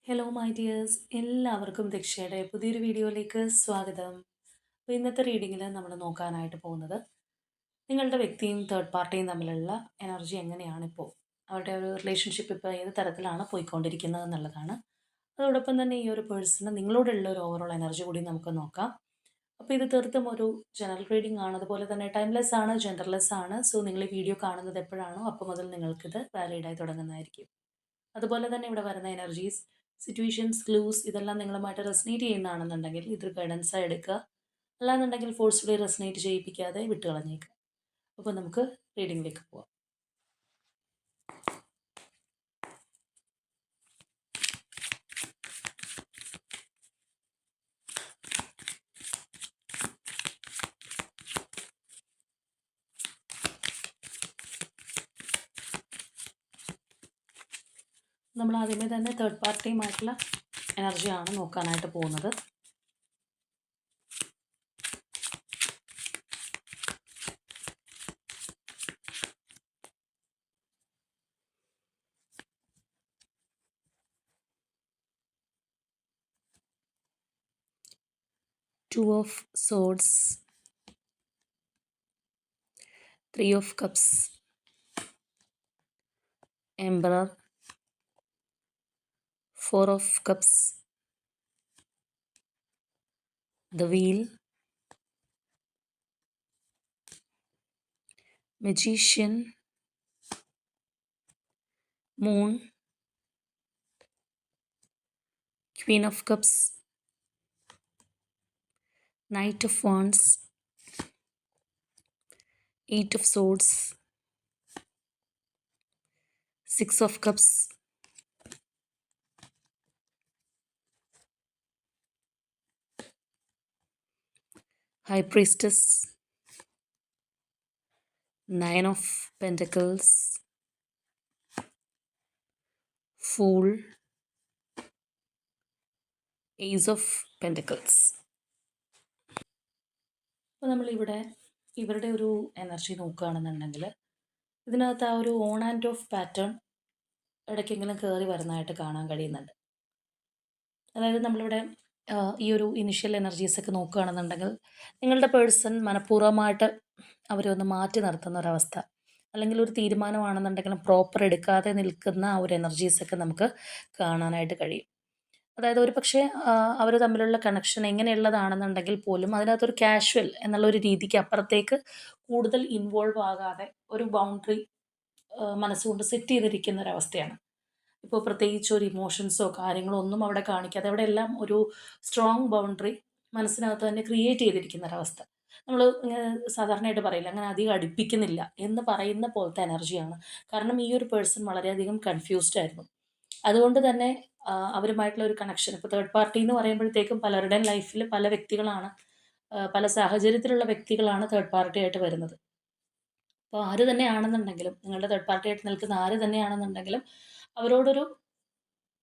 Hello my dears, എല്ലാവർക്കും ദക്ഷയുടെ പുതിയൊരു വീഡിയോയിലേക്ക് സ്വാഗതം. അപ്പോൾ ഇന്നത്തെ റീഡിങ്ങിൽ നമ്മൾ നോക്കാനായിട്ട് പോകുന്നത് നിങ്ങളുടെ വ്യക്തിയും തേർഡ് പാർട്ടിയും തമ്മിലുള്ള എനർജി എങ്ങനെയാണിപ്പോൾ, അവരുടെ ഒരു റിലേഷൻഷിപ്പ് ഇപ്പോൾ ഏത് തരത്തിലാണ് പോയിക്കൊണ്ടിരിക്കുന്നത് എന്നുള്ളതാണ്. അതോടൊപ്പം തന്നെ ഈ ഒരു പേഴ്സണ് നിങ്ങളോടുള്ള ഒരു ഓവറോൾ എനർജി കൂടി നമുക്ക് നോക്കാം. അപ്പോൾ ഇത് തീർത്തും ഒരു ജനറൽ റീഡിംഗ് ആണ്, അതുപോലെ തന്നെ ടൈംലെസ് ആണ്, ജെൻഡർലെസ് ആണ്. സോ നിങ്ങൾ ഈ വീഡിയോ കാണുന്നത് എപ്പോഴാണോ അപ്പോൾ മുതൽ നിങ്ങൾക്കിത് വാലിഡായി തുടങ്ങുന്നതായിരിക്കും. അതുപോലെ തന്നെ ഇവിടെ വരുന്ന എനർജീസ്, സിറ്റുവേഷൻസ്, ക്ലൂസ് ഇതെല്ലാം നിങ്ങളുമായിട്ട് റെസനേറ്റ് ചെയ്യുന്നതാണെന്നുണ്ടെങ്കിൽ ഇതൊരു ഗൈഡൻസായി എടുക്കുക. അല്ലാന്നുണ്ടെങ്കിൽ ഫോഴ്സ്ഫുള്ളി റെസനേറ്റ് ചെയ്യിപ്പിക്കാതെ വിട്ടുകളഞ്ഞേക്കുക. അപ്പോൾ നമുക്ക് റീഡിങ്ങിലേക്ക് പോവാം. നമ്മൾ ആദ്യമേ തന്നെ തേർഡ് പാർട്ടിയുമായിട്ടുള്ള എനർജിയാണ് നോക്കാനായിട്ട് പോകുന്നത്. Two of Swords, Three of Cups, Emperor, Four of Cups, The Wheel, Magician, Moon, Queen of Cups, Knight of Wands, Eight of Swords, Six of Cups, High Priestess, Nine of Pentacles, Fool, Ace of Pentacles. അപ്പോൾ നമ്മളിവിടെ ഇവരുടെ ഒരു energy നോക്കുകയാണെന്നുണ്ടെങ്കിൽ ഇതിനകത്ത് ആ ഒരു on and of pattern ഇടയ്ക്കെങ്കിലും കയറി വരുന്നതായിട്ട് കാണാൻ കഴിയുന്നുണ്ട്. അതായത് നമ്മളിവിടെ ഈ ഒരു ഇനിഷ്യൽ എനർജീസൊക്കെ നോക്കുകയാണെന്നുണ്ടെങ്കിൽ നിങ്ങളുടെ പേഴ്സൺ മനഃപൂർവ്വമായിട്ട് അവരെ ഒന്ന് മാറ്റി നിർത്തുന്ന ഒരവസ്ഥ, അല്ലെങ്കിൽ ഒരു തീരുമാനമാണെന്നുണ്ടെങ്കിലും പ്രോപ്പർ എടുക്കാതെ നിൽക്കുന്ന ആ ഒരു എനർജീസൊക്കെ നമുക്ക് കാണാനായിട്ട് കഴിയും. അതായത് ഒരു പക്ഷേ അവർ തമ്മിലുള്ള കണക്ഷൻ എങ്ങനെയുള്ളതാണെന്നുണ്ടെങ്കിൽ പോലും അതിനകത്തൊരു കാഷ്വൽ എന്നുള്ളൊരു രീതിക്ക് അപ്പുറത്തേക്ക് കൂടുതൽ ഇൻവോൾവ് ആകാതെ ഒരു ബൗണ്ടറി മനസ്സുകൊണ്ട് സെറ്റ് ചെയ്തിരിക്കുന്ന ഒരവസ്ഥയാണ്. ഇപ്പോൾ പ്രത്യേകിച്ച് ഒരു ഇമോഷൻസോ കാര്യങ്ങളോ ഒന്നും അവിടെ കാണിക്കാതെ അവിടെ എല്ലാം ഒരു സ്ട്രോങ് ബൗണ്ടറി മനസ്സിനകത്ത് തന്നെ ക്രിയേറ്റ് ചെയ്തിരിക്കുന്ന ഒരവസ്ഥ. നമ്മൾ സാധാരണയായിട്ട് പറയില്ല അങ്ങനെ അധികം അടുപ്പിക്കുന്നില്ല എന്ന് പറയുന്ന പോലത്തെ എനർജിയാണ്. കാരണം ഈ ഒരു പേഴ്സൺ വളരെയധികം കൺഫ്യൂസ്ഡ് ആയിരുന്നു. അതുകൊണ്ട് തന്നെ അവരുമായിട്ടുള്ള ഒരു കണക്ഷൻ, ഇപ്പോൾ തേർഡ് പാർട്ടി എന്ന് പറയുമ്പോഴത്തേക്കും പലരുടെയും ലൈഫിൽ പല വ്യക്തികളാണ്, പല സാഹചര്യത്തിലുള്ള വ്യക്തികളാണ് തേർഡ് പാർട്ടി ആയിട്ട് വരുന്നത്. അപ്പോൾ ആര് തന്നെയാണെന്നുണ്ടെങ്കിലും, നിങ്ങളുടെ തേർഡ് പാർട്ടി ആയിട്ട് നിൽക്കുന്ന ആര് തന്നെയാണെന്നുണ്ടെങ്കിലും അവരോടൊരു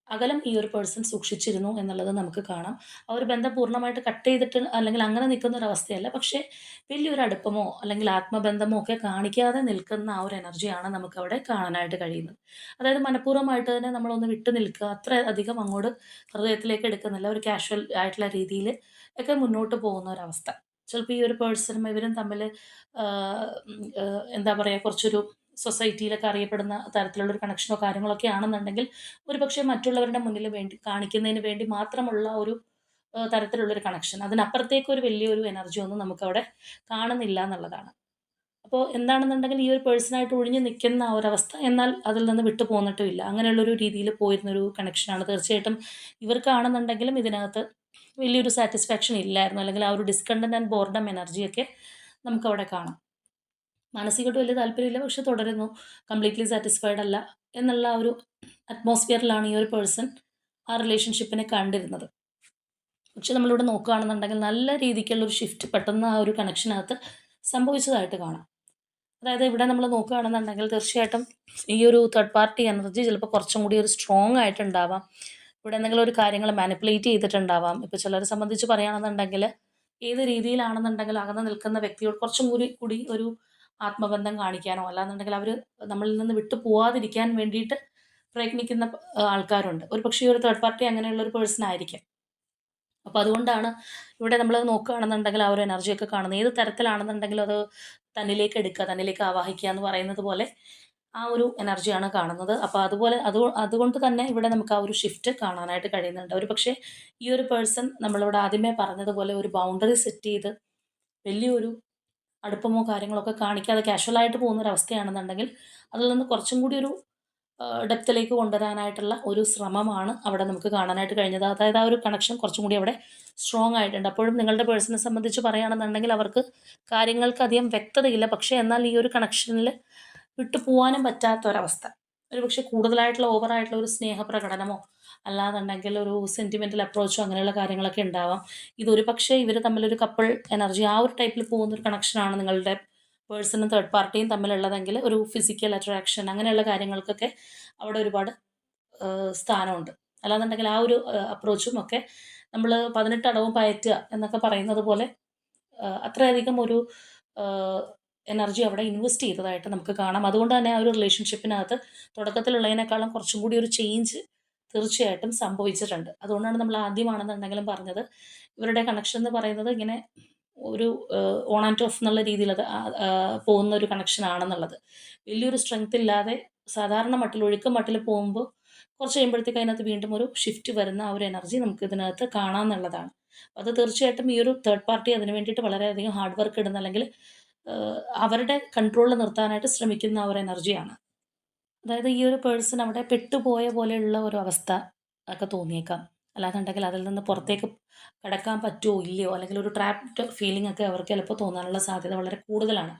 അകലം ഈ ഒരു പേഴ്സൺ സൂക്ഷിച്ചിരുന്നു എന്നുള്ളത് നമുക്ക് കാണാം. ആ ഒരു ബന്ധം പൂർണ്ണമായിട്ട് കട്ട് ചെയ്തിട്ട് അല്ലെങ്കിൽ അങ്ങനെ നിൽക്കുന്ന ഒരു അവസ്ഥയല്ല, പക്ഷേ വലിയൊരു അടുപ്പമോ അല്ലെങ്കിൽ ആത്മബന്ധമോ ഒക്കെ കാണിക്കാതെ നിൽക്കുന്ന ആ ഒരു എനർജിയാണ് നമുക്കവിടെ കാണാനായിട്ട് കഴിയുന്നത്. അതായത് മനഃപൂർവ്വമായിട്ട് തന്നെ നമ്മളൊന്ന് വിട്ടു നിൽക്കുക, അത്ര അധികം അങ്ങോട്ട് ഹൃദയത്തിലേക്ക് എടുക്കുന്നില്ല, ഒരു കാഷ്വൽ ആയിട്ടുള്ള രീതിയിൽ ഒക്കെ മുന്നോട്ട് പോകുന്ന ഒരവസ്ഥ. ചിലപ്പോൾ ഈ ഒരു പേഴ്സണും ഇവരും തമ്മിൽ എന്താ പറയുക, കുറച്ചൊരു സൊസൈറ്റിയിലൊക്കെ അറിയപ്പെടുന്ന തരത്തിലുള്ളൊരു കണക്ഷനോ കാര്യങ്ങളൊക്കെ ആണെന്നുണ്ടെങ്കിൽ ഒരുപക്ഷെ മറ്റുള്ളവരുടെ മുന്നിൽ വേണ്ടി കാണിക്കുന്നതിന് വേണ്ടി മാത്രമുള്ള ഒരു തരത്തിലുള്ളൊരു കണക്ഷൻ, അതിനപ്പുറത്തേക്ക് ഒരു വലിയൊരു എനർജി ഒന്നും നമുക്കവിടെ കാണുന്നില്ല എന്നുള്ളതാണ്. അപ്പോൾ എന്താണെന്നുണ്ടെങ്കിൽ ഈ ഒരു പേഴ്സണായിട്ട് ഒഴിഞ്ഞു നിൽക്കുന്ന ആ ഒരവസ്ഥ, എന്നാൽ അതിൽ നിന്ന് വിട്ടു പോന്നിട്ടുമില്ല, അങ്ങനെയുള്ളൊരു രീതിയിൽ പോയിരുന്നൊരു കണക്ഷനാണ്. തീർച്ചയായിട്ടും ഇവർക്കാണെന്നുണ്ടെങ്കിലും ഇതിനകത്ത് വലിയൊരു സാറ്റിസ്ഫാക്ഷൻ ഇല്ലായിരുന്നു, അല്ലെങ്കിൽ ആ ഒരു ഡിസ്കണ്ടന്റ് ആൻഡ് ബോർഡം എനർജിയൊക്കെ നമുക്കവിടെ കാണാം. മാനസികമായിട്ട് വലിയ താല്പര്യമില്ല, പക്ഷെ തുടരുന്നു, കംപ്ലീറ്റ്ലി സാറ്റിസ്ഫൈഡ് അല്ല എന്നുള്ള ആ ഒരു അറ്റ്മോസ്ഫിയറിലാണ് ഈ ഒരു പേഴ്സൺ ആ റിലേഷൻഷിപ്പിനെ കണ്ടിരുന്നത്. പക്ഷെ നമ്മളിവിടെ നോക്കുകയാണെന്നുണ്ടെങ്കിൽ നല്ല രീതിക്കുള്ളൊരു ഷിഫ്റ്റ് പെട്ടെന്ന് ആ ഒരു കണക്ഷനകത്ത് സംഭവിച്ചതായിട്ട് കാണാം. അതായത് ഇവിടെ നമ്മൾ നോക്കുകയാണെന്നുണ്ടെങ്കിൽ തീർച്ചയായിട്ടും ഈ ഒരു തേർഡ് പാർട്ടി എനർജി ചിലപ്പോൾ കുറച്ചും കൂടി ഒരു സ്ട്രോങ് ആയിട്ടുണ്ടാവാം. ഇവിടെ എന്തെങ്കിലും ഒരു കാര്യങ്ങൾ മാനിപ്പുലേറ്റ് ചെയ്തിട്ടുണ്ടാവാം. ഇപ്പോൾ ചിലരെ സംബന്ധിച്ച് പറയുകയാണെന്നുണ്ടെങ്കിൽ ഏത് രീതിയിലാണെന്നുണ്ടെങ്കിൽ അകന്ന് നിൽക്കുന്ന വ്യക്തിയോട് കുറച്ചും കൂടി ഒരു ആത്മബന്ധം കാണിക്കാനോ അല്ലാന്നുണ്ടെങ്കിൽ അവർ നമ്മളിൽ നിന്ന് വിട്ടു പോവാതിരിക്കാൻ വേണ്ടിയിട്ട് പ്രയത്നിക്കുന്ന ആൾക്കാരുണ്ട്. ഒരുപക്ഷേ ഈ ഒരു തേർഡ് പാർട്ടി അങ്ങനെയുള്ള ഒരു പേഴ്സൺ ആയിരിക്കാം. അപ്പോൾ അതുകൊണ്ടാണ് ഇവിടെ നമ്മൾ നോക്കുകയാണെന്നുണ്ടെങ്കിൽ ആ ഒരു എനർജിയൊക്കെ കാണുന്നത്. ഏത് തരത്തിലാണെന്നുണ്ടെങ്കിലും അത് തന്നിലേക്ക് എടുക്കുക, തന്നിലേക്ക് ആവാഹിക്കുക എന്ന് പറയുന്നത് പോലെ ആ ഒരു എനർജിയാണ് കാണുന്നത്. അപ്പോൾ അതുപോലെ അതുകൊണ്ട് തന്നെ ഇവിടെ നമുക്ക് ആ ഒരു ഷിഫ്റ്റ് കാണാനായിട്ട് കഴിയുന്നുണ്ട്. ഒരുപക്ഷേ ഈ ഒരു പേഴ്സൺ നമ്മളിവിടെ ആദ്യമേ പറഞ്ഞതുപോലെ ഒരു ബൗണ്ടറി സെറ്റ് ചെയ്ത് വലിയൊരു അടുപ്പമോ കാര്യങ്ങളോ ഒക്കെ കാണിക്കാതെ കാഷ്വലായിട്ട് പോകുന്നൊരവസ്ഥയാണെന്നുണ്ടെങ്കിൽ അതിൽ നിന്ന് കുറച്ചും കൂടി ഒരു ഡെപ്തിലേക്ക് കൊണ്ടുവരാനായിട്ടുള്ള ഒരു ശ്രമമാണ് അവിടെ നമുക്ക് കാണാനായിട്ട് കഴിഞ്ഞത്. അതായത് ആ ഒരു കണക്ഷൻ കുറച്ചും കൂടി അവിടെ സ്ട്രോങ് ആയിട്ടുണ്ട്. അപ്പോഴും നിങ്ങളുടെ പേഴ്സണെ സംബന്ധിച്ച് പറയുകയാണെന്നുണ്ടെങ്കിൽ അവർക്ക് കാര്യങ്ങൾക്ക് അധികം വ്യക്തതയില്ല. പക്ഷേ എന്നാൽ ഈ ഒരു കണക്ഷനിൽ വിട്ടു പോകാനും പറ്റാത്തൊരവസ്ഥ. ഒരുപക്ഷെ കൂടുതലായിട്ടുള്ള ഓവറായിട്ടുള്ള ഒരു സ്നേഹപ്രകടനമോ അല്ലാന്നുണ്ടെങ്കിൽ ഒരു സെൻറ്റിമെൻ്റൽ അപ്രോച്ചോ അങ്ങനെയുള്ള കാര്യങ്ങളൊക്കെ ഉണ്ടാവാം. ഇതൊരു പക്ഷേ ഇവർ തമ്മിലൊരു കപ്പിൾ എനർജി ആ ഒരു ടൈപ്പിൽ പോകുന്നൊരു കണക്ഷനാണ് നിങ്ങളുടെ പേഴ്സണും തേർഡ് പാർട്ടിയും തമ്മിലുള്ളതെങ്കിൽ ഒരു ഫിസിക്കൽ അട്രാക്ഷൻ അങ്ങനെയുള്ള കാര്യങ്ങൾക്കൊക്കെ അവിടെ ഒരുപാട് സ്ഥാനമുണ്ട്. അല്ലാന്നുണ്ടെങ്കിൽ ആ ഒരു അപ്രോച്ചും ഒക്കെ നമ്മൾ 18 അടവും പയറ്റുക എന്നൊക്കെ പറയുന്നത് പോലെ അത്രയധികം ഒരു എനർജി അവിടെ ഇൻവെസ്റ്റ് ചെയ്തതായിട്ട് നമുക്ക് കാണാം. അതുകൊണ്ട് തന്നെ ആ ഒരു റിലേഷൻഷിപ്പിനകത്ത് തുടക്കത്തിലുള്ളതിനേക്കാളും കുറച്ചും കൂടി ഒരു ചേഞ്ച് തീർച്ചയായിട്ടും സംഭവിച്ചിട്ടുണ്ട്. അതുകൊണ്ടാണ് നമ്മൾ ആദ്യമാണെന്നുണ്ടെങ്കിലും പറഞ്ഞത് ഇവരുടെ കണക്ഷൻ എന്ന് പറയുന്നത് ഇങ്ങനെ ഒരു ഓൺ ആൻഡ് ഓഫ് എന്നുള്ള രീതിയിൽ അത് പോകുന്ന ഒരു കണക്ഷൻ ആണെന്നുള്ളത്. വലിയൊരു സ്ട്രെങ്ത് ഇല്ലാതെ സാധാരണ മട്ടിൽ ഒഴുക്കം മട്ടിൽ പോകുമ്പോൾ കുറച്ച് കഴിയുമ്പോഴത്തേക്ക് അതിനകത്ത് വീണ്ടും ഒരു ഷിഫ്റ്റ് വരുന്ന ആ ഒരു എനർജി നമുക്ക് ഇതിനകത്ത് കാണാമെന്നുള്ളതാണ്. അത് തീർച്ചയായിട്ടും ഈ ഒരു തേർഡ് പാർട്ടി അതിന് വേണ്ടിയിട്ട് വളരെയധികം ഹാർഡ് വർക്ക് ഇടുന്ന അല്ലെങ്കിൽ അവരുടെ കൺട്രോളിൽ നിർത്താനായിട്ട് ശ്രമിക്കുന്ന ആ ഒരു എനർജിയാണ്. അതായത് ഈ ഒരു പേഴ്സൺ അവിടെ പെട്ടുപോയ പോലെയുള്ള ഒരു അവസ്ഥ ഒക്കെ തോന്നിയേക്കാം. അല്ലാന്നുണ്ടെങ്കിൽ അതിൽ നിന്ന് പുറത്തേക്ക് കടക്കാൻ പറ്റുമോ ഇല്ലയോ അല്ലെങ്കിൽ ഒരു ട്രാപ്ഡ് ഫീലിംഗ് ഒക്കെ അവർക്ക് ചിലപ്പോൾ തോന്നാനുള്ള സാധ്യത വളരെ കൂടുതലാണ്.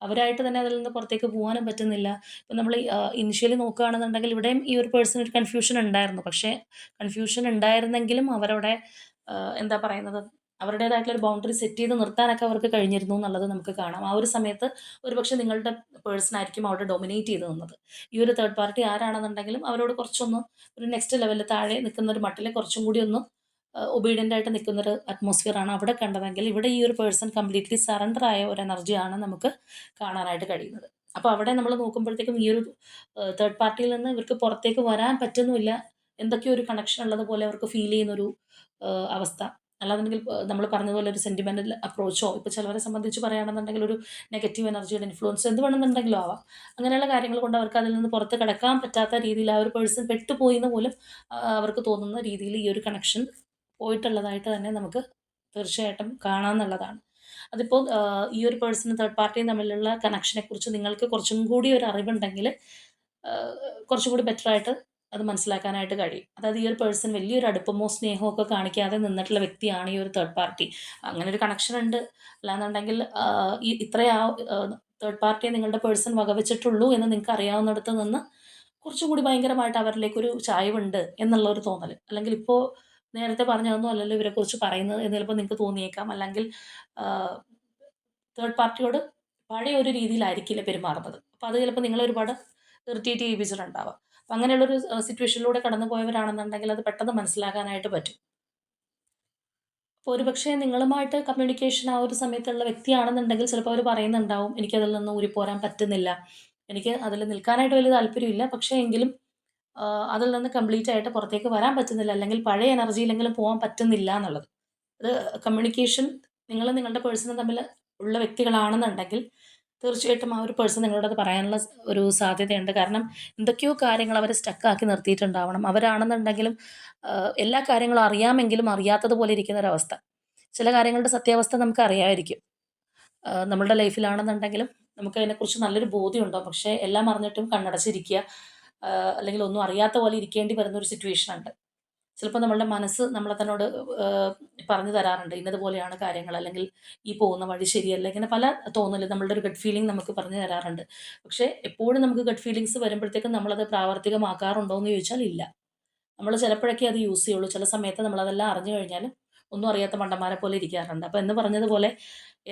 അവരായിട്ട് തന്നെ അതിൽ നിന്ന് പുറത്തേക്ക് പോകാനും പറ്റുന്നില്ല. ഇപ്പം നമ്മൾ ഇനിഷ്യലി നോക്കുകയാണെന്നുണ്ടെങ്കിൽ ഇവിടെയും ഈ ഒരു പേഴ്സൺ ഒരു കൺഫ്യൂഷൻ ഉണ്ടായിരുന്നു. പക്ഷേ കൺഫ്യൂഷൻ ഉണ്ടായിരുന്നെങ്കിലും അവരവിടെ എന്താ പറയുന്നത് അവരുടേതായിട്ടുള്ള ഒരു ബൗണ്ടറി സെറ്റ് ചെയ്ത് നിർത്താനൊക്കെ അവർക്ക് കഴിഞ്ഞിരുന്നു എന്നുള്ളത് നമുക്ക് കാണാം. ആ ഒരു സമയത്ത് ഒരുപക്ഷെ നിങ്ങളുടെ പേഴ്സൺ ആയിരിക്കും അവിടെ ഡൊമിനേറ്റ് ചെയ്ത് നിന്നത്. ഈ ഒരു തേർഡ് പാർട്ടി ആരാണെന്നുണ്ടെങ്കിലും അവരോട് കുറച്ചൊന്ന് ഒരു നെക്സ്റ്റ് ലെവലിൽ താഴെ നിൽക്കുന്ന ഒരു മട്ടിൽ കുറച്ചും കൂടി ഒന്ന് ഒബീഡിയൻ്റ് ആയിട്ട് നിൽക്കുന്നൊരു അറ്റ്മോസ്ഫിയറാണ് അവിടെ കണ്ടതെങ്കിൽ ഇവിടെ ഈ ഒരു പേഴ്സൺ കംപ്ലീറ്റ്ലി സറണ്ടർ ആയ ഒരു എനർജിയാണ് നമുക്ക് കാണാനായിട്ട് കഴിയുന്നത്. അപ്പോൾ അവിടെ നമ്മൾ നോക്കുമ്പോഴത്തേക്കും ഈ ഒരു തേർഡ് പാർട്ടിയിൽ നിന്ന് ഇവർക്ക് പുറത്തേക്ക് വരാൻ പറ്റുന്നുമില്ല. എന്തൊക്കെയോ ഒരു കണക്ഷൻ ഉള്ളതുപോലെ അവർക്ക് ഫീൽ ചെയ്യുന്നൊരു അവസ്ഥ. അല്ലാന്നുണ്ടെങ്കിൽ നമ്മൾ പറഞ്ഞതുപോലെ ഒരു സെൻറ്റിമെൻ്റൽ അപ്രോച്ചോ ഇപ്പോൾ ചിലവരെ സംബന്ധിച്ച് പറയുകയാണെന്നുണ്ടെങ്കിൽ ഒരു നെഗറ്റീവ് എനർജിയുടെ ഇൻഫ്ലുവൻസ് എന്ത് വേണമെന്നുണ്ടെങ്കിലും ആവാം. അങ്ങനെയുള്ള കാര്യങ്ങൾ കൊണ്ട് അവർക്ക് അതിൽ നിന്ന് പുറത്ത് കടക്കാൻ പറ്റാത്ത രീതിയിൽ ആ ഒരു പേഴ്സൺ പെട്ടുപോയി എന്ന് പോലും അവർക്ക് തോന്നുന്ന രീതിയിൽ ഈ ഒരു കണക്ഷൻ പോയിട്ടുള്ളതായിട്ട് തന്നെ നമുക്ക് തീർച്ചയായിട്ടും കാണാമെന്നുള്ളതാണ്. അതിപ്പോൾ ഈ ഒരു പേഴ്സണും തേർഡ് പാർട്ടിയും തമ്മിലുള്ള കണക്ഷനെക്കുറിച്ച് നിങ്ങൾക്ക് കുറച്ചും കൂടി ഒരു അറിവുണ്ടെങ്കിൽ കുറച്ചും കൂടി ബെറ്ററായിട്ട് അത് മനസ്സിലാക്കാനായിട്ട് കഴിയും. അതായത് ഈ ഒരു പേഴ്സൺ വലിയൊരു അടുപ്പമോ സ്നേഹമോ ഒക്കെ കാണിക്കാതെ നിന്നിട്ടുള്ള വ്യക്തിയാണ് ഈ ഒരു തേർഡ് പാർട്ടി. അങ്ങനെ ഒരു കണക്ഷൻ ഉണ്ട്. അല്ലാന്നുണ്ടെങ്കിൽ ഈ ഇത്രയും തേർഡ് പാർട്ടിയെ നിങ്ങളുടെ പേഴ്സൺ വകവെച്ചിട്ടുള്ളൂ എന്ന് നിങ്ങൾക്ക് അറിയാവുന്നിടത്ത് നിന്ന് കുറച്ചും കൂടി ഭയങ്കരമായിട്ട് അവരിലേക്കൊരു ചായ്വുണ്ട് എന്നുള്ള ഒരു തോന്നൽ. അല്ലെങ്കിൽ ഇപ്പോൾ നേരത്തെ പറഞ്ഞതൊന്നും അല്ലല്ലോ ഇവരെക്കുറിച്ച് പറയുന്നത് എന്ന് ചിലപ്പോൾ നിങ്ങൾക്ക് തോന്നിയേക്കാം. അല്ലെങ്കിൽ തേർഡ് പാർട്ടിയോട് പഴയ ഒരു രീതിയിലായിരിക്കില്ല പെരുമാറുന്നത്. അപ്പോൾ അത് ചിലപ്പോൾ നിങ്ങളെ ഒരുപാട് ഇറിറ്റേറ്റ് ചെയ്യിപ്പിച്ചിട്ടുണ്ടാവാം. അപ്പം അങ്ങനെയുള്ളൊരു സിറ്റുവേഷനിലൂടെ കടന്നു പോയവരാണെന്നുണ്ടെങ്കിൽ അത് പെട്ടെന്ന് മനസ്സിലാക്കാനായിട്ട് പറ്റും. അപ്പോൾ ഒരുപക്ഷേ നിങ്ങളുമായിട്ട് കമ്മ്യൂണിക്കേഷൻ ആ ഒരു സമയത്തുള്ള വ്യക്തിയാണെന്നുണ്ടെങ്കിൽ ചിലപ്പോൾ അവർ പറയുന്നുണ്ടാവും, എനിക്കതിൽ നിന്ന് ഊരിപ്പോരാൻ പറ്റുന്നില്ല. എനിക്ക് അതിൽ നിൽക്കാനായിട്ട് വലിയ താല്പര്യമില്ല. പക്ഷേ എങ്കിലും അതിൽ നിന്ന് കംപ്ലീറ്റ് ആയിട്ട് പുറത്തേക്ക് വരാൻ പറ്റുന്നില്ല. അല്ലെങ്കിൽ പഴയ എനർജിയിലെങ്കിലും പോകാൻ പറ്റുന്നില്ല എന്നുള്ളത്. അത് കമ്മ്യൂണിക്കേഷൻ നിങ്ങളും നിങ്ങളുടെ പേഴ്സണും തമ്മിൽ ഉള്ള വ്യക്തികളാണെന്നുണ്ടെങ്കിൽ തീർച്ചയായിട്ടും ആ ഒരു പേഴ്സൺ നിങ്ങളോടത് പറയാനുള്ള ഒരു സാധ്യതയുണ്ട്. കാരണം എന്തൊക്കെയോ കാര്യങ്ങൾ അവരെ സ്റ്റക്കാക്കി നിർത്തിയിട്ടുണ്ടാവണം. അവരാണെന്നുണ്ടെങ്കിലും എല്ലാ കാര്യങ്ങളും അറിയാമെങ്കിലും അറിയാത്തതുപോലെ ഇരിക്കുന്നൊരവസ്ഥ. ചില കാര്യങ്ങളുടെ സത്യാവസ്ഥ നമുക്ക് അറിയാമായിരിക്കും. നമ്മളുടെ ലൈഫിലാണെന്നുണ്ടെങ്കിലും നമുക്കതിനെക്കുറിച്ച് നല്ലൊരു ബോധ്യം ഉണ്ടാവും. പക്ഷേ എല്ലാം അറിഞ്ഞിട്ടും കണ്ണടച്ചിരിക്കുക, അല്ലെങ്കിൽ ഒന്നും അറിയാത്ത പോലെ ഇരിക്കേണ്ടി വരുന്നൊരു സിറ്റുവേഷനുണ്ട്. ചിലപ്പോൾ നമ്മളുടെ മനസ്സ് നമ്മളെ തന്നോട് പറഞ്ഞു തരാറുണ്ട്, ഇന്നതുപോലെയാണ് കാര്യങ്ങൾ, അല്ലെങ്കിൽ ഈ പോകുന്ന വഴി ശരിയല്ല. ഇങ്ങനെ പല തോന്നലും നമ്മളുടെ ഒരു ഗട്ട് ഫീലിംഗ് നമുക്ക് പറഞ്ഞു തരാറുണ്ട്. പക്ഷേ എപ്പോഴും നമുക്ക് ഗട്ട് ഫീലിങ്സ് വരുമ്പോഴത്തേക്കും നമ്മളത് പ്രാവർത്തികമാക്കാറുണ്ടോ എന്ന് ചോദിച്ചാൽ ഇല്ല. നമ്മൾ ചിലപ്പോഴൊക്കെ അത് യൂസ് ചെയ്യുള്ളൂ. ചില സമയത്ത് നമ്മളതെല്ലാം അറിഞ്ഞു കഴിഞ്ഞാലും ഒന്നും അറിയാത്ത മണ്ടന്മാരെ പോലെ ഇരിക്കാറുണ്ട്. അപ്പോൾ എന്ന് പറഞ്ഞതുപോലെ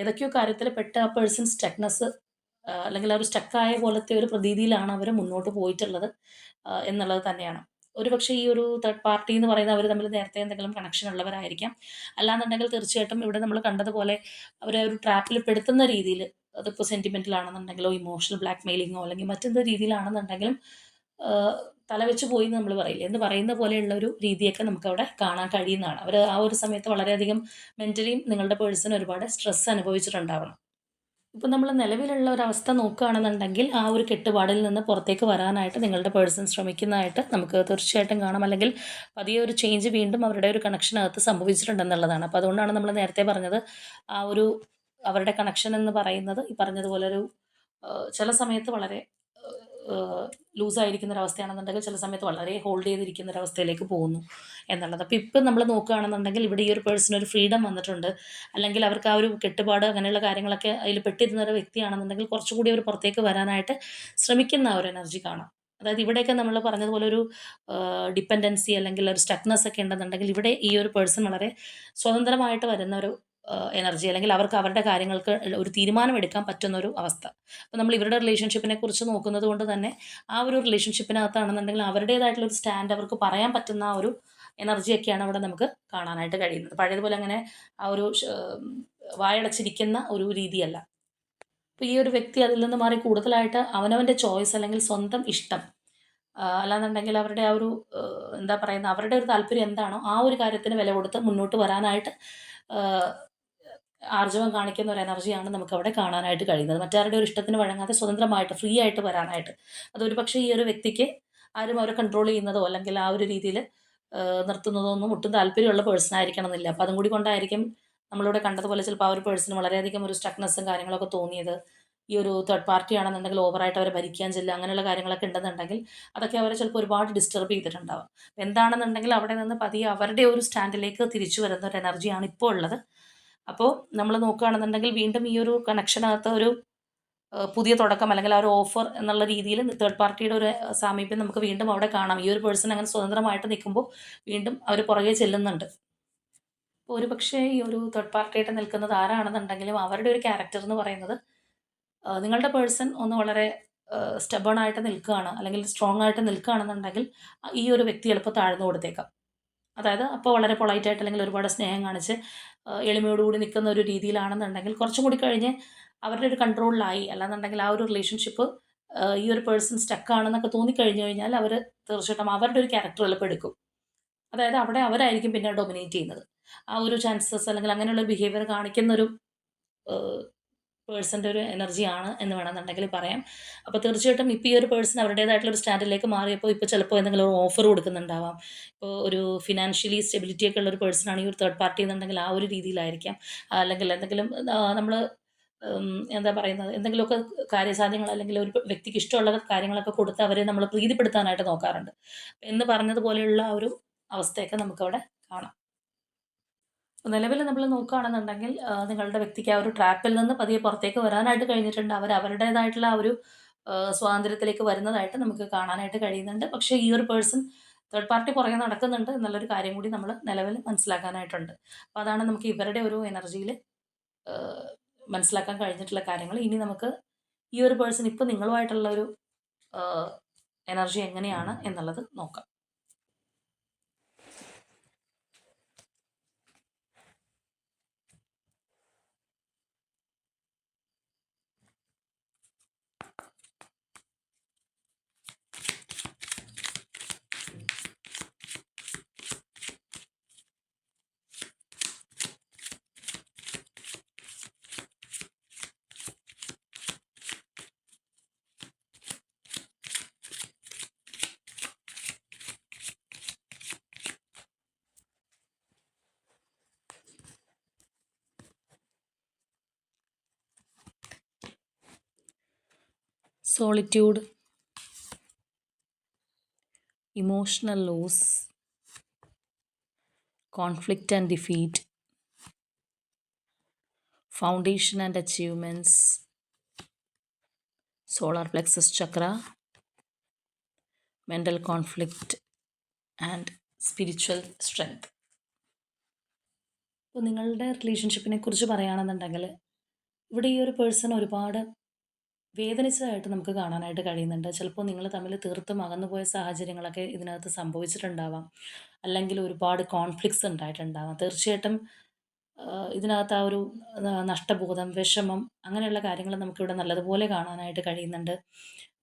ഏതൊക്കെയോ കാര്യത്തിൽ പെട്ട ആ പേഴ്സൺ സ്റ്റക്നെസ് അല്ലെങ്കിൽ ആ ഒരു സ്റ്റക്കായ പോലത്തെ ഒരു പ്രതീതിയിലാണ് അവർ മുന്നോട്ട് പോയിട്ടുള്ളത് എന്നുള്ളത് തന്നെയാണ്. ഒരുപക്ഷേ ഈ ഒരു തേർഡ് പാർട്ടി എന്ന് പറയുന്നത് അവർ തമ്മിൽ നേരത്തെ എന്തെങ്കിലും കണക്ഷൻ ഉള്ളവരായിരിക്കാം. അല്ലാന്നുണ്ടെങ്കിൽ തീർച്ചയായിട്ടും ഇവിടെ നമ്മൾ കണ്ടതുപോലെ അവരെ ഒരു ട്രാപ്പിൽ പെടുത്തുന്ന രീതിയിൽ, അതിപ്പോൾ സെൻറ്റിമെൻ്റൽ ആണെന്നുണ്ടെങ്കിലോ ഇമോഷണൽ ബ്ലാക്ക് മെയിലിങ്ങോ അല്ലെങ്കിൽ മറ്റെന്ത് രീതിയിലാണെന്നുണ്ടെങ്കിലും തലവെച്ച് പോയി എന്ന് നമ്മൾ പറയില്ലേ, എന്ന് പറയുന്ന പോലെയുള്ള ഒരു രീതിയൊക്കെ നമുക്കവിടെ കാണാൻ കഴിയുന്നതാണ്. അവർ ആ ഒരു സമയത്ത് വളരെയധികം മെൻ്റലിയും നിങ്ങളുടെ പേഴ്സൺ ഒരുപാട് സ്ട്രെസ് അനുഭവിച്ചിട്ടുണ്ടാവണം. ഇപ്പം നമ്മൾ നിലവിലുള്ള ഒരവസ്ഥ നോക്കുകയാണെന്നുണ്ടെങ്കിൽ ആ ഒരു കെട്ടുപാടിൽ നിന്ന് പുറത്തേക്ക് വരാനായിട്ട് നിങ്ങളുടെ പേഴ്സൺ ശ്രമിക്കുന്നതായിട്ട് നമുക്ക് തീർച്ചയായിട്ടും കാണാം. അല്ലെങ്കിൽ പതിയെ ഒരു ചേഞ്ച് വീണ്ടും അവരുടെ ഒരു കണക്ഷനകത്ത് സംഭവിച്ചിട്ടുണ്ടെന്നുള്ളതാണ്. അപ്പോൾ അതുകൊണ്ടാണ് നമ്മൾ നേരത്തെ പറഞ്ഞത്, ആ ഒരു അവരുടെ കണക്ഷൻ എന്ന് പറയുന്നത് ഈ പറഞ്ഞതുപോലെ ഒരു ചില സമയത്ത് വളരെ ലൂസായിരിക്കുന്ന ഒരവസ്ഥയാണെന്നുണ്ടെങ്കിൽ ചില സമയത്ത് വളരെ ഹോൾഡ് ചെയ്തിരിക്കുന്ന ഒരവസ്ഥയിലേക്ക് പോകുന്നു എന്നുള്ളത്. അപ്പോൾ ഇപ്പം നമ്മൾ നോക്കുകയാണെന്നുണ്ടെങ്കിൽ ഇവിടെ ഈ ഒരു പേഴ്സൺ ഒരു ഫ്രീഡം വന്നിട്ടുണ്ട്. അല്ലെങ്കിൽ അവർക്ക് ആ ഒരു കെട്ടുപാട് അങ്ങനെയുള്ള കാര്യങ്ങളൊക്കെ അതിൽ പെട്ടിരുന്ന ഒരു വ്യക്തിയാണെന്നുണ്ടെങ്കിൽ കുറച്ചുകൂടി അവർ പുറത്തേക്ക് വരാനായിട്ട് ശ്രമിക്കുന്ന ആ ഒരു എനർജി കാണാം. അതായത് ഇവിടെയൊക്കെ നമ്മൾ പറഞ്ഞതുപോലെ ഒരു ഡിപ്പെൻഡൻസി അല്ലെങ്കിൽ ഒരു സ്റ്റക്നെസ് ഒക്കെ ഉണ്ടെന്നുണ്ടെങ്കിൽ ഇവിടെ ഈ ഒരു പേഴ്സൺ വളരെ സ്വതന്ത്രമായിട്ട് വരുന്ന ഒരു എനർജി, അല്ലെങ്കിൽ അവർക്ക് അവരുടെ കാര്യങ്ങൾക്ക് ഒരു തീരുമാനം എടുക്കാൻ പറ്റുന്ന ഒരു അവസ്ഥ. അപ്പോൾ നമ്മൾ ഇവരുടെ റിലേഷൻഷിപ്പിനെ കുറിച്ച് നോക്കുന്നത് കൊണ്ട് തന്നെ ആ ഒരു റിലേഷൻഷിപ്പിനകത്താണെന്നുണ്ടെങ്കിൽ അവരുടേതായിട്ടുള്ള ഒരു സ്റ്റാൻഡ് അവർക്ക് പറയാൻ പറ്റുന്ന ആ ഒരു എനർജിയൊക്കെയാണ് അവിടെ നമുക്ക് കാണാനായിട്ട് കഴിയുന്നത്. പഴയതുപോലെ അങ്ങനെ ആ ഒരു വായടച്ചിരിക്കുന്ന ഒരു രീതിയല്ല. അപ്പോൾ ഈ ഒരു വ്യക്തി അതിൽ നിന്ന് മാറി കൂടുതലായിട്ട് അവനവൻ്റെ ചോയ്സ് അല്ലെങ്കിൽ സ്വന്തം ഇഷ്ടം, അല്ലാന്നുണ്ടെങ്കിൽ അവരുടെ ആ ഒരു എന്താ പറയുന്ന അവരുടെ ഒരു താല്പര്യം എന്താണോ ആ ഒരു കാര്യത്തിന് വില കൊടുത്ത് മുന്നോട്ട് വരാനായിട്ട് ആർജവം കാണിക്കുന്ന ഒരു എനർജിയാണ് നമുക്കവിടെ കാണാനായിട്ട് കഴിയുന്നത്. മറ്റാരുടെ ഒരു ഇഷ്ടത്തിന് വഴങ്ങാതെ സ്വതന്ത്രമായിട്ട് ഫ്രീ ആയിട്ട് വരാനായിട്ട്. അതൊരു പക്ഷേ ഈ ഒരു വ്യക്തിക്ക് ആരും അവരെ കൺട്രോൾ ചെയ്യുന്നതോ അല്ലെങ്കിൽ ആ ഒരു രീതിയിൽ നിർത്തുന്നതോ ഒന്നും ഒട്ടും താല്പര്യമുള്ള പേഴ്സൺ ആയിരിക്കണം എന്നില്ല. അപ്പോൾ അതും കൂടി കൊണ്ടായിരിക്കും നമ്മളിവിടെ കണ്ടതുപോലെ ചിലപ്പോൾ ആ ഒരു പേഴ്സണ് വളരെയധികം ഒരു സ്റ്റക്നെസ്സും കാര്യങ്ങളൊക്കെ തോന്നിയത്. ഈ ഒരു തേർഡ് പാർട്ടി ആണെന്നുണ്ടെങ്കിൽ ഓവറായിട്ട് അവരെ ഭരിക്കാൻ ചെല്ലുക അങ്ങനെയുള്ള കാര്യങ്ങളൊക്കെ ഉണ്ടെന്നുണ്ടെങ്കിൽ അതൊക്കെ അവരെ ചിലപ്പോൾ ഒരുപാട് ഡിസ്റ്റർബ് ചെയ്തിട്ടുണ്ടാവും. എന്താണെന്നുണ്ടെങ്കിൽ അവിടെ നിന്ന് പതിയെ അവരുടെ ഒരു സ്റ്റാൻഡിലേക്ക് തിരിച്ചു വരുന്ന ഒരു എനർജിയാണ് ഇപ്പോൾ ഉള്ളത്. അപ്പോൾ നമ്മൾ നോക്കുകയാണെന്നുണ്ടെങ്കിൽ വീണ്ടും ഈ ഒരു കണക്ഷനകത്ത് ഒരു പുതിയ തുടക്കം അല്ലെങ്കിൽ ആ ഒരു ഓഫർ എന്നുള്ള രീതിയിൽ തേർഡ് പാർട്ടിയുടെ ഒരു സാമീപ്യം നമുക്ക് വീണ്ടും അവിടെ കാണാം. ഈ ഒരു പേഴ്സൺ അങ്ങനെ സ്വതന്ത്രമായിട്ട് നിൽക്കുമ്പോൾ വീണ്ടും അവർ പുറകെ ചെല്ലുന്നുണ്ട്. അപ്പോൾ ഒരു പക്ഷേ ഈ ഒരു തേർഡ് പാർട്ടിയായിട്ട് നിൽക്കുന്നത് ആരാണെന്നുണ്ടെങ്കിലും അവരുടെ ഒരു ക്യാരക്ടർ എന്ന് പറയുന്നത് നിങ്ങളുടെ പേഴ്സൺ ഒന്ന് വളരെ സ്റ്റബേൺ ആയിട്ട് നിൽക്കുകയാണ് അല്ലെങ്കിൽ സ്ട്രോങ് ആയിട്ട് നിൽക്കുകയാണെന്നുണ്ടെങ്കിൽ ഈ ഒരു വ്യക്തി ചിലപ്പോൾ താഴ്ന്നു കൊടുത്തേക്കാം. അതായത് അപ്പോൾ വളരെ പൊളൈറ്റായിട്ട് അല്ലെങ്കിൽ ഒരുപാട് സ്നേഹം കാണിച്ച് എളിമയോടുകൂടി നിൽക്കുന്ന ഒരു രീതിയിലാണെന്നുണ്ടെങ്കിൽ കുറച്ചും കൂടി കഴിഞ്ഞ് അവരുടെ ഒരു കൺട്രോളിലായി, അല്ലാന്നുണ്ടെങ്കിൽ ആ ഒരു റിലേഷൻഷിപ്പ് ഈ ഒരു പേഴ്സൺ സ്റ്റക്കാണെന്നൊക്കെ തോന്നിക്കഴിഞ്ഞു കഴിഞ്ഞാൽ അവർ തീർച്ചയായിട്ടും അവരുടെ ഒരു ക്യാരക്ടർ ചിലപ്പോൾ എടുക്കും. അതായത് അവിടെ അവരായിരിക്കും പിന്നെ ഡൊമിനേറ്റ് ചെയ്യുന്നത്. ആ ഒരു ചാൻസസ് അല്ലെങ്കിൽ അങ്ങനെയുള്ള ബിഹേവിയർ കാണിക്കുന്നൊരു പേഴ്സൻ്റെ ഒരു എനർജിയാണ് എന്ന് വേണമെന്നുണ്ടെങ്കിൽ പറയാം. അപ്പോൾ തീർച്ചയായിട്ടും ഇപ്പോൾ ഈ ഒരു പേഴ്സൺ അവരുടേതായിട്ടുള്ള ഒരു സ്റ്റാൻഡിലേക്ക് മാറിയപ്പോൾ ഇപ്പോൾ ചിലപ്പോൾ എന്തെങ്കിലും ഒരു ഓഫർ കൊടുക്കുന്നുണ്ടാവാം. ഇപ്പോൾ ഒരു ഫിനാൻഷ്യലി സ്റ്റെബിലിറ്റി ഒക്കെ ഉള്ള ഒരു പേഴ്സണാണ് ഈ ഒരു തേർഡ് പാർട്ടി എന്നുണ്ടെങ്കിൽ ആ ഒരു രീതിയിലായിരിക്കാം. അല്ലെങ്കിൽ എന്തെങ്കിലും നമ്മൾ എന്താ പറയുന്നത് എന്തെങ്കിലുമൊക്കെ കാര്യസാധ്യങ്ങൾ അല്ലെങ്കിൽ ഒരു വ്യക്തിക്ക് ഇഷ്ടമുള്ള കാര്യങ്ങളൊക്കെ കൊടുത്ത് അവരെ നമ്മൾ പ്രീതിപ്പെടുത്താനായിട്ട് നോക്കാറുണ്ട്. എന്ന് പറഞ്ഞതുപോലെയുള്ള ആ ഒരു അവസ്ഥയൊക്കെ നമുക്കവിടെ കാണാം. നിലവിൽ നമ്മൾ നോക്കുകയാണെന്നുണ്ടെങ്കിൽ നിങ്ങളുടെ വ്യക്തിക്ക് ആ ഒരു ട്രാപ്പിൽ നിന്ന് പതിയെ പുറത്തേക്ക് വരാനായിട്ട് കഴിഞ്ഞിട്ടുണ്ട്. അവർ അവരുടേതായിട്ടുള്ള ആ ഒരു സ്വാതന്ത്ര്യത്തിലേക്ക് വരുന്നതായിട്ട് നമുക്ക് കാണാനായിട്ട് കഴിയുന്നുണ്ട്. പക്ഷേ ഈ ഒരു പേഴ്സൺ തേർഡ് പാർട്ടി പുറകെ നടക്കുന്നുണ്ട് എന്നുള്ളൊരു കാര്യം കൂടി നമ്മൾ നിലവിൽ മനസ്സിലാക്കാനായിട്ടുണ്ട്. അപ്പോൾ അതാണ് നമുക്ക് ഇവരുടെ ഒരു എനർജിയിൽ മനസ്സിലാക്കാൻ കഴിഞ്ഞിട്ടുള്ള കാര്യങ്ങൾ. ഇനി നമുക്ക് ഈ ഒരു പേഴ്സൺ ഇപ്പോൾ നിങ്ങളുമായിട്ടുള്ള ഒരു എനർജി എങ്ങനെയാണ് എന്നുള്ളത് നോക്കാം. Solitude, emotional loss, conflict and defeat, foundation and achievements, solar plexus chakra, mental conflict and spiritual strength. ഇപ്പോൾ നിങ്ങളുടെ റിലേഷൻഷിപ്പിനെ കുറിച്ച് പറയുകയാണെന്നുണ്ടെങ്കിൽ ഇവിടെ ഈ ഒരു പേഴ്സൺ ഒരുപാട് വേദനിച്ചതായിട്ട് നമുക്ക് കാണാനായിട്ട് കഴിയുന്നുണ്ട്. ചിലപ്പോൾ നിങ്ങൾ തമ്മിൽ തീർത്തും അകന്നുപോയ സാഹചര്യങ്ങളൊക്കെ ഇതിനകത്ത് സംഭവിച്ചിട്ടുണ്ടാവാം. അല്ലെങ്കിൽ ഒരുപാട് കോൺഫ്ലിക്ട്സ് ഉണ്ടായിട്ടുണ്ടാവാം. തീർച്ചയായിട്ടും ഇതിനകത്ത് ആ ഒരു നഷ്ടബോധം, വിഷമം അങ്ങനെയുള്ള കാര്യങ്ങൾ നമുക്കിവിടെ നല്ലതുപോലെ കാണാനായിട്ട് കഴിയുന്നുണ്ട്.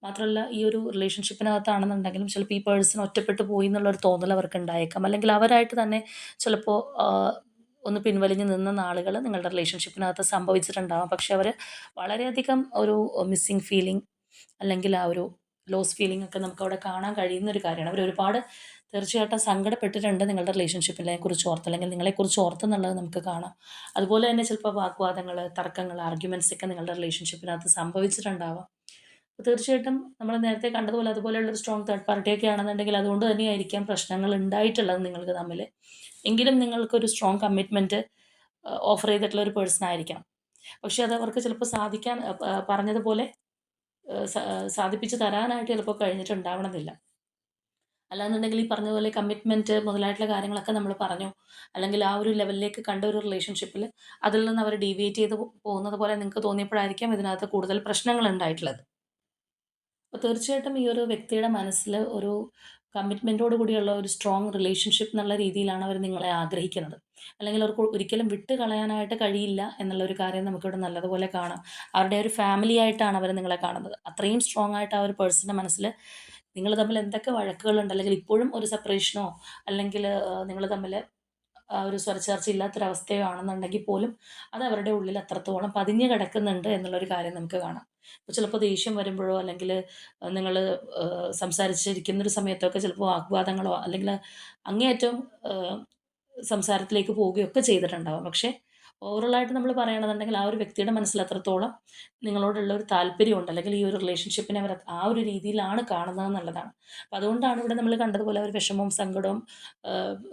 മാത്രമല്ല ഈ ഒരു റിലേഷൻഷിപ്പിനകത്താണെന്നുണ്ടെങ്കിലും ചിലപ്പോൾ ഈ പേഴ്സൺ ഒറ്റപ്പെട്ടു പോയി എന്നുള്ളൊരു തോന്നൽ അവർക്ക് ഉണ്ടായേക്കാം. അല്ലെങ്കിൽ അവരായിട്ട് തന്നെ ചിലപ്പോൾ ഒന്ന് പിൻവലിഞ്ഞ് നിന്ന നാളുകൾ നിങ്ങളുടെ റിലേഷൻഷിപ്പിനകത്ത് സംഭവിച്ചിട്ടുണ്ടാവാം. പക്ഷെ അവർ വളരെയധികം ഒരു മിസ്സിംഗ് ഫീലിംഗ് അല്ലെങ്കിൽ ആ ഒരു ലോസ് ഫീലിംഗ് ഒക്കെ നമുക്കവിടെ കാണാൻ കഴിയുന്ന ഒരു കാര്യമാണ്. അവരൊരുപാട് തീർച്ചയായിട്ടും സങ്കടപ്പെട്ടിട്ടുണ്ട് നിങ്ങളുടെ റിലേഷൻഷിപ്പിനെ കുറിച്ച് ഓർത്ത്, അല്ലെങ്കിൽ നിങ്ങളെക്കുറിച്ച് ഓർത്തെന്നുള്ളത് നമുക്ക് കാണാം. അതുപോലെ തന്നെ ചിലപ്പോൾ വാഗ്വാദങ്ങൾ, തർക്കങ്ങൾ, ആർഗ്യുമെൻറ്റ്സ് ഒക്കെ നിങ്ങളുടെ റിലേഷൻഷിപ്പിനകത്ത് സംഭവിച്ചിട്ടുണ്ടാവാം. അപ്പോൾ തീർച്ചയായിട്ടും നമ്മൾ നേരത്തെ കണ്ടതുപോലെ അതുപോലെയുള്ളൊരു സ്ട്രോങ് തേർഡ് പാർട്ടിയൊക്കെ ആണെന്നുണ്ടെങ്കിൽ അതുകൊണ്ട് തന്നെയായിരിക്കാം പ്രശ്നങ്ങൾ ഉണ്ടായിട്ടുള്ളത് നിങ്ങൾക്ക് തമ്മിൽ. എങ്കിലും നിങ്ങൾക്കൊരു സ്ട്രോങ് കമ്മിറ്റ്മെൻറ്റ് ഓഫർ ചെയ്തിട്ടുള്ള ഒരു പേഴ്സൺ ആയിരിക്കണം. പക്ഷേ അത് അവർക്ക് ചിലപ്പോൾ സാധിക്കാൻ പറഞ്ഞതുപോലെ സാധിപ്പിച്ച് തരാനായിട്ട് ചിലപ്പോൾ കഴിഞ്ഞിട്ടുണ്ടാവണമെന്നില്ല. അല്ലാന്നുണ്ടെങ്കിൽ ഈ പറഞ്ഞതുപോലെ കമ്മിറ്റ്മെൻറ്റ് മുതലായിട്ടുള്ള കാര്യങ്ങളൊക്കെ നമ്മൾ പറഞ്ഞു, അല്ലെങ്കിൽ ആ ഒരു ലെവലിലേക്ക് കണ്ട ഒരു റിലേഷൻഷിപ്പിൽ അതിൽ നിന്ന് അവർ ഡീവിയേറ്റ് ചെയ്ത് പോകുന്നത് പോലെ നിങ്ങൾക്ക് തോന്നിയപ്പോഴായിരിക്കാം ഇതിനകത്ത് കൂടുതൽ പ്രശ്നങ്ങൾ ഉണ്ടായിട്ടുള്ളത്. അപ്പോൾ തീർച്ചയായിട്ടും ഈ ഒരു വ്യക്തിയുടെ മനസ്സിൽ ഒരു കമ്മിറ്റ്മെൻറ്റോട് കൂടിയുള്ള ഒരു സ്ട്രോങ് റിലേഷൻഷിപ്പ് എന്നുള്ള രീതിയിലാണ് അവർ നിങ്ങളെ ആഗ്രഹിക്കുന്നത്. അല്ലെങ്കിൽ അവർക്ക് ഒരിക്കലും വിട്ട് കളയാനായിട്ട് കഴിയില്ല എന്നുള്ളൊരു കാര്യം നമുക്കിവിടെ നല്ലതുപോലെ കാണാം. അവരുടെ ഒരു ഫാമിലി ആയിട്ടാണ് അവർ നിങ്ങളെ കാണുന്നത്. അത്രയും സ്ട്രോങ് ആയിട്ട് ആ ഒരു പേഴ്സൻ്റെ മനസ്സിൽ നിങ്ങൾ തമ്മിൽ എന്തൊക്കെ വഴക്കുകളുണ്ട്, അല്ലെങ്കിൽ ഇപ്പോഴും ഒരു സെപ്പറേഷനോ അല്ലെങ്കിൽ നിങ്ങൾ തമ്മിൽ ആ ഒരു സ്വരച്ചേർച്ച ഇല്ലാത്തൊരവസ്ഥയോ ആണെന്നുണ്ടെങ്കിൽ പോലും അത് അവരുടെ ഉള്ളിൽ അത്രത്തോളം പതിഞ്ഞ് കിടക്കുന്നുണ്ട് എന്നുള്ളൊരു കാര്യം നമുക്ക് കാണാം. ഇപ്പോൾ ചിലപ്പോൾ ദേഷ്യം വരുമ്പോഴോ അല്ലെങ്കിൽ നിങ്ങൾ സംസാരിച്ചിരിക്കുന്നൊരു സമയത്തൊക്കെ ചിലപ്പോൾ വാഗ്വാദങ്ങളോ അല്ലെങ്കിൽ അങ്ങേയറ്റം ഏഹ്, സംസാരത്തിലേക്ക് പോവുകയൊക്കെ ചെയ്തിട്ടുണ്ടാവും. പക്ഷേ ഓവറോളായിട്ട് നമ്മൾ പറയുകയാണെന്നുണ്ടെങ്കിൽ ആ ഒരു വ്യക്തിയുടെ മനസ്സിൽ അത്രത്തോളം നിങ്ങളോടുള്ള ഒരു താല്പര്യമുണ്ട്, അല്ലെങ്കിൽ ഈ ഒരു റിലേഷൻഷിപ്പിനെ അവർ ആ ഒരു രീതിയിലാണ് കാണുന്നതെന്നുള്ളതാണ്. അപ്പോൾ അതുകൊണ്ടാണ് ഇവിടെ നമ്മൾ കണ്ടതുപോലെ ഒരു വിഷമവും സങ്കടവും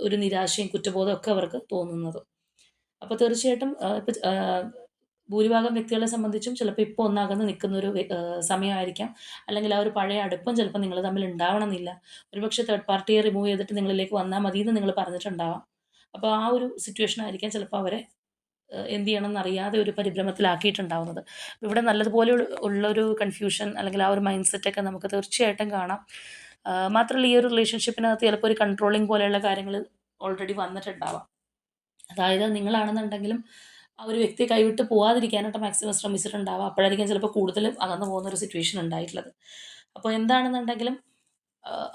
ഒരു നിരാശയും കുറ്റബോധവും ഒക്കെ അവർക്ക് തോന്നുന്നത്. അപ്പോൾ തീർച്ചയായിട്ടും ഇപ്പം ഭൂരിഭാഗം വ്യക്തികളെ സംബന്ധിച്ചും ചിലപ്പോൾ ഇപ്പോൾ ഒന്നകന്ന് നിൽക്കുന്ന ഒരു സമയമായിരിക്കാം. അല്ലെങ്കിൽ ആ ഒരു പഴയ അടുപ്പം ചിലപ്പോൾ നിങ്ങൾ തമ്മിൽ ഉണ്ടാവണമെന്നില്ല. ഒരുപക്ഷെ തേർഡ് പാർട്ടിയെ റിമൂവ് ചെയ്തിട്ട് നിങ്ങളിലേക്ക് വന്നാൽ മതി എന്ന് നിങ്ങൾ പറഞ്ഞിട്ടുണ്ടാവാം. അപ്പോൾ ആ ഒരു സിറ്റുവേഷൻ ആയിരിക്കാം ചിലപ്പോൾ അവരെ എന്ത് ചെയ്യണമെന്ന് അറിയാതെ ഒരു പരിഭ്രമത്തിലാക്കിയിട്ടുണ്ടാവുന്നത്. ഇവിടെ നല്ലതുപോലെ ഉള്ളൊരു കൺഫ്യൂഷൻ അല്ലെങ്കിൽ ആ ഒരു മൈൻഡ് സെറ്റൊക്കെ നമുക്ക് തീർച്ചയായിട്ടും കാണാം. മാത്രമല്ല ഈ ഒരു റിലേഷൻഷിപ്പിനകത്ത് ചിലപ്പോൾ ഒരു കൺട്രോളിങ് പോലെയുള്ള കാര്യങ്ങൾ ഓൾറെഡി വന്നിട്ടുണ്ടാവാം. അതായത് നിങ്ങളാണെന്നുണ്ടെങ്കിലും ആ ഒരു വ്യക്തിയെ കൈവിട്ട് പോവാതിരിക്കാനായിട്ട് മാക്സിമം ശ്രമിച്ചിട്ടുണ്ടാവാം. അപ്പോഴായിരിക്കും ചിലപ്പോൾ കൂടുതലും അകന്നു പോകുന്നൊരു സിറ്റുവേഷൻ ഉണ്ടായിട്ടുള്ളത്. അപ്പോൾ എന്താണെന്നുണ്ടെങ്കിലും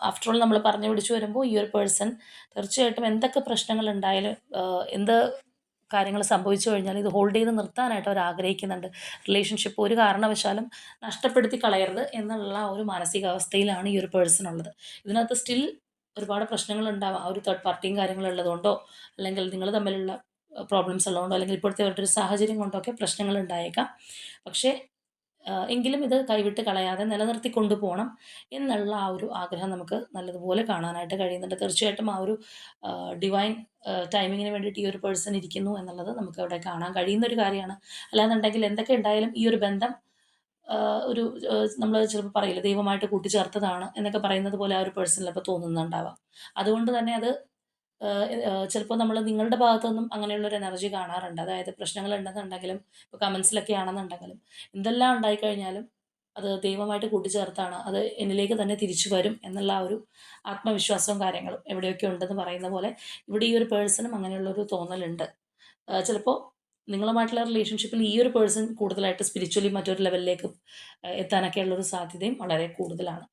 ആഫ്റ്റർ ഓൾ നമ്മൾ പറഞ്ഞു പിടിച്ച് വരുമ്പോൾ ഈ ഒരു പേഴ്സൺ തീർച്ചയായിട്ടും എന്തൊക്കെ പ്രശ്നങ്ങളുണ്ടായാലും എന്ത് കാര്യങ്ങൾ സംഭവിച്ചു കഴിഞ്ഞാലും ഇത് ഹോൾഡ് ചെയ്ത് നിർത്താനായിട്ട് അവർ ആഗ്രഹിക്കുന്നുണ്ട്. റിലേഷൻഷിപ്പ് ഒരു കാരണവശാലും നഷ്ടപ്പെടുത്തി കളയരുത് എന്നുള്ള ഒരു മാനസികാവസ്ഥയിലാണ് ഈ ഒരു പേഴ്സൺ ഉള്ളത്. ഇതിനകത്ത് സ്റ്റിൽ ഒരുപാട് പ്രശ്നങ്ങളുണ്ടാവാം. ആ ഒരു തേർഡ് പാർട്ടിയും കാര്യങ്ങളും ഉള്ളതുകൊണ്ടോ, അല്ലെങ്കിൽ നിങ്ങൾ തമ്മിലുള്ള പ്രോബ്ലംസ് ഉള്ളതുകൊണ്ടോ, അല്ലെങ്കിൽ ഇപ്പോഴത്തെ അവരുടെ ഒരു സാഹചര്യം കൊണ്ടൊക്കെ പ്രശ്നങ്ങൾ ഉണ്ടായേക്കാം. പക്ഷേ എങ്കിലും ഇത് കൈവിട്ട് കളയാതെ നിലനിർത്തി കൊണ്ടുപോകണം എന്നുള്ള ആ ഒരു ആഗ്രഹം നമുക്ക് നല്ലതുപോലെ കാണാനായിട്ട് കഴിയുന്നുണ്ട്. തീർച്ചയായിട്ടും ആ ഒരു ഡിവൈൻ ടൈമിങ്ങിന് വേണ്ടിയിട്ട് ഈ ഒരു പേഴ്സൺ ഇരിക്കുന്നു എന്നുള്ളത് നമുക്ക് അവിടെ കാണാൻ കഴിയുന്ന ഒരു കാര്യമാണ്. അല്ലാന്നുണ്ടെങ്കിൽ എന്തൊക്കെ ഉണ്ടായാലും ഈ ഒരു ബന്ധം ഒരു നമ്മൾ ചിലപ്പോൾ പറയില്ലേ ദൈവമായിട്ട് കൂട്ടിച്ചേർത്തതാണ് എന്നൊക്കെ പറയുന്നത് പോലെ ആ ഒരു പേഴ്സണിൽ ചിലപ്പോൾ തോന്നുന്നുണ്ടാവാം. അതുകൊണ്ട് തന്നെ അത് ചിലപ്പോൾ നമ്മൾ നിങ്ങളുടെ ഭാഗത്തു നിന്നും അങ്ങനെയുള്ളൊരു എനർജി കാണാറുണ്ട്. അതായത് പ്രശ്നങ്ങൾ ഉണ്ടെന്നുണ്ടെങ്കിലും ഇപ്പോൾ കമൻസിലൊക്കെ ആണെന്നുണ്ടെങ്കിലും എന്തെല്ലാം ഉണ്ടായിക്കഴിഞ്ഞാലും അത് ദൈവമായിട്ട് കൂട്ടിച്ചേർത്താണ്. അത് എന്നിലേക്ക് തന്നെ തിരിച്ചു വരും എന്നുള്ള ആ ഒരു ആത്മവിശ്വാസവും കാര്യങ്ങളും എവിടെയൊക്കെ ഉണ്ടെന്ന് പറയുന്ന പോലെ ഇവിടെ ഈ ഒരു പേഴ്സണും അങ്ങനെയുള്ളൊരു തോന്നലുണ്ട്. ചിലപ്പോൾ നിങ്ങളുമായിട്ടുള്ള റിലേഷൻഷിപ്പിൽ ഈ ഒരു പേഴ്സൺ കൂടുതലായിട്ട് സ്പിരിച്വലി മറ്റൊരു ലെവലിലേക്ക് എത്താനൊക്കെയുള്ളൊരു സാധ്യതയും വളരെ കൂടുതലാണ്.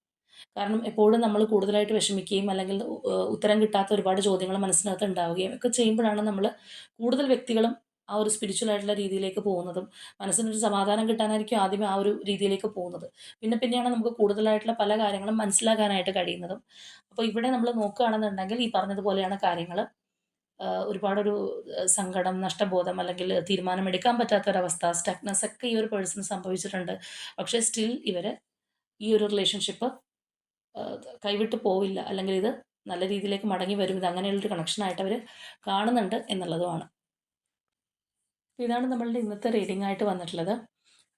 കാരണം എപ്പോഴും നമ്മൾ കൂടുതലായിട്ട് വിഷമിക്കുകയും അല്ലെങ്കിൽ ഉത്തരം കിട്ടാത്ത ഒരുപാട് ചോദ്യങ്ങൾ മനസ്സിനകത്ത് ഉണ്ടാവുകയും ഒക്കെ ചെയ്യുമ്പോഴാണ് നമ്മൾ കൂടുതൽ വ്യക്തികളും ആ ഒരു സ്പിരിച്വൽ ആയിട്ടുള്ള രീതിയിലേക്ക് പോകുന്നതും മനസ്സിനൊരു സമാധാനം കിട്ടാനായിരിക്കും ആദ്യമേ ആ ഒരു രീതിയിലേക്ക് പോകുന്നത്. പിന്നെ പിന്നെയാണ് നമുക്ക് കൂടുതലായിട്ടുള്ള പല കാര്യങ്ങളും മനസ്സിലാക്കാനായിട്ട് കഴിയുന്നതും. അപ്പോൾ ഇവിടെ നമ്മൾ നോക്കുകയാണെന്നുണ്ടെങ്കിൽ ഈ പറഞ്ഞതുപോലെയാണ് കാര്യങ്ങൾ. ഒരുപാടൊരു സങ്കടം, നഷ്ടബോധം അല്ലെങ്കിൽ തീരുമാനമെടുക്കാൻ പറ്റാത്തൊരവസ്ഥ, സ്റ്റക്നെസ് ഒക്കെ ഈ ഒരു പേഴ്സണ് സംഭവിച്ചിട്ടുണ്ട്. പക്ഷേ സ്റ്റിൽ ഇവർ ഈ ഒരു റിലേഷൻഷിപ്പ് ആഹ് കൈവിട്ട് പോവില്ല. അല്ലെങ്കിൽ ഇത് നല്ല രീതിയിലേക്ക് മടങ്ങി വരും. ഇത് അങ്ങനെയുള്ളൊരു കണക്ഷനായിട്ട് അവർ കാണുന്നുണ്ട് എന്നുള്ളതുമാണ്. ഇതാണ് നമ്മളുടെ ഇന്നത്തെ റീഡിംഗ് ആയിട്ട് വന്നിട്ടുള്ളത്.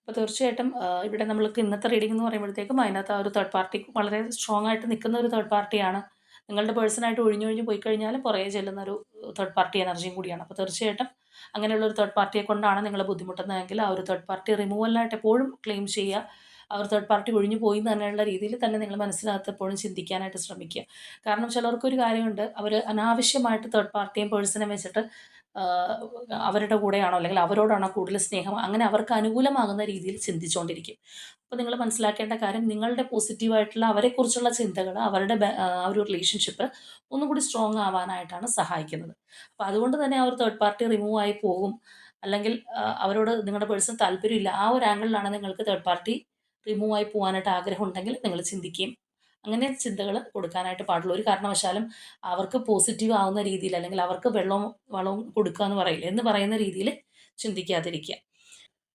അപ്പോൾ തീർച്ചയായിട്ടും ഇവിടെ നമ്മൾക്ക് ഇന്നത്തെ റീഡിംഗ് എന്ന് പറയുമ്പോഴത്തേക്കും അതിനകത്ത് ആ ഒരു തേർഡ് പാർട്ടി വളരെ സ്ട്രോങ് ആയിട്ട് നിൽക്കുന്ന ഒരു തേർഡ് പാർട്ടിയാണ്. നിങ്ങളുടെ പേഴ്സണായിട്ട് ഒഴിഞ്ഞൊഴിഞ്ഞ് പോയി കഴിഞ്ഞാലും പുറകെ ചെല്ലുന്ന ഒരു തേർഡ് പാർട്ടി എനർജിയും കൂടിയാണ്. അപ്പോൾ തീർച്ചയായിട്ടും അങ്ങനെയുള്ള ഒരു തേർഡ് പാർട്ടിയെ കൊണ്ടാണ് നിങ്ങൾ ബുദ്ധിമുട്ടുന്നതെങ്കിൽ ആ ഒരു തേർഡ് പാർട്ടി റിമൂവലിനായിട്ട് എപ്പോഴും ക്ലെയിം ചെയ്യുക. അവർ തേർഡ് പാർട്ടി ഒഴിഞ്ഞു പോയി എന്ന് തന്നെയുള്ള രീതിയിൽ തന്നെ നിങ്ങൾ മനസ്സിനകത്ത് എപ്പോഴും ചിന്തിക്കാനായിട്ട് ശ്രമിക്കുക. കാരണം ചിലർക്കൊരു കാര്യമുണ്ട്, അവർ അനാവശ്യമായിട്ട് തേർഡ് പാർട്ടിയെയും പേഴ്സണെ വെച്ചിട്ട് ആഹ്, അവരുടെ കൂടെയാണോ അല്ലെങ്കിൽ അവരോടാണോ കൂടുതൽ സ്നേഹം, അങ്ങനെ അവർക്ക് അനുകൂലമാകുന്ന രീതിയിൽ ചിന്തിച്ചുകൊണ്ടിരിക്കും. അപ്പോൾ നിങ്ങൾ മനസ്സിലാക്കേണ്ട കാര്യം, നിങ്ങളുടെ പോസിറ്റീവായിട്ടുള്ള അവരെക്കുറിച്ചുള്ള ചിന്തകൾ അവരുടെ ആ ഒരു റിലേഷൻഷിപ്പ് ഒന്നുകൂടി സ്ട്രോങ് ആവാനായിട്ടാണ് സഹായിക്കുന്നത്. അപ്പോൾ അതുകൊണ്ട് തന്നെ ആ ഒരു തേർഡ് പാർട്ടി റിമൂവ് ആയി പോകും, അല്ലെങ്കിൽ അവരോട് നിങ്ങളുടെ പേഴ്സൺ താല്പര്യമില്ല, ആ ഒരു ആംഗിളിലാണ് നിങ്ങൾക്ക് തേർഡ് പാർട്ടി റിമൂവ് ആയി പോകാനായിട്ട് ആഗ്രഹം ഉണ്ടെങ്കിൽ നിങ്ങൾ ചിന്തിക്കുകയും അങ്ങനെ ചിന്തകൾ കൊടുക്കാനായിട്ട് പാടുള്ളൂ. ഒരു കാരണവശാലും അവർക്ക് പോസിറ്റീവ് ആവുന്ന രീതിയിൽ, അല്ലെങ്കിൽ അവർക്ക് വെള്ളവും വളവും കൊടുക്കുക എന്ന് പറയില്ലേ, എന്ന് പറയുന്ന രീതിയിൽ ചിന്തിക്കാതിരിക്കുക.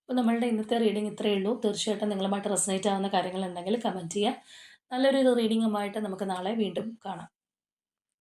അപ്പോൾ നമ്മളുടെ ഇന്നത്തെ റീഡിംഗ് ഇത്രയേ ഉള്ളൂ. തീർച്ചയായിട്ടും നിങ്ങളുമായിട്ട് റെസൊനേറ്റ് ആവുന്ന കാര്യങ്ങളുണ്ടെങ്കിൽ കമൻറ്റ് ചെയ്യുക. നല്ലൊരു റീഡിങ്ങുമായിട്ട് നമുക്ക് നാളെ വീണ്ടും കാണാം.